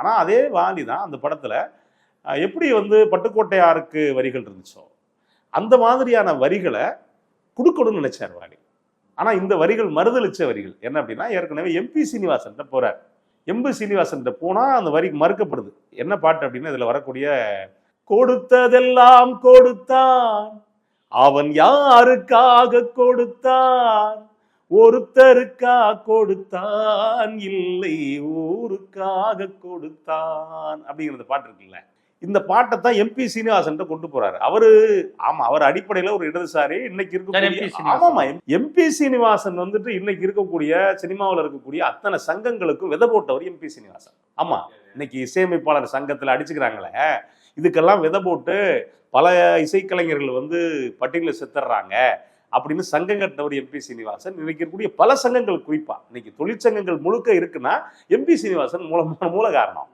ஆனா அதே வாலி தான் அந்த படத்துல எப்படி வந்து பட்டுக்கோட்டையாருக்கு வரிகள் இருந்துச்சோ அந்த மாதிரியான வரிகளை கொடுக்கணும்னு நினைச்சார் வாலி. ஆனா இந்த வரிகள் மறுதளிச்ச வரிகள். என்ன அப்படின்னா, ஏற்கனவே எம்பி சீனிவாசன் போறார். எம்பி சீனிவாசன் போனா அந்த வரி மறுக்கப்படுது. என்ன பாட்டு அப்படின்னா இதுல வரக்கூடிய கொடுத்ததெல்லாம் கொடுத்தான், அவன் யாருக்காக கொடுத்தான், ஒருத்தருக்கா கொடுத்தான், இல்லை ஊருக்காக கொடுத்தான் அப்படிங்கிறது பாட்டு இருக்குல்ல. இந்த பாட்டை தான் எம்பி சீனிவாசன் கொண்டு போறாரு. அவர் அடிப்படையில ஒரு இடதுசாரி. இன்னைக்கு இருக்கக்கூடிய எம்பி சீனிவாசன் வந்துட்டு இன்னைக்கு இருக்கக்கூடிய சினிமாவில் இருக்கக்கூடிய அத்தனை சங்கங்களுக்கும் விதை போட்டவர் எம்பி சீனிவாசன். ஆமா, இன்னைக்கு இசையமைப்பாளர் சங்கத்துல அடிச்சுக்கிறாங்களே, இதுக்கெல்லாம் விதை போட்டு பல இசைக்கலைஞர்கள் வந்து பட்டியலில் செத்துறாங்க அப்படின்னு சங்கம் கட்டினவர் எம்பி சீனிவாசன். இன்னைக்கு இருக்கக்கூடிய பல சங்கங்கள், குறிப்பா இன்னைக்கு தொழிற்சங்கங்கள் முழுக்க இருக்குன்னா எம்பி சீனிவாசன் மூல காரணம்.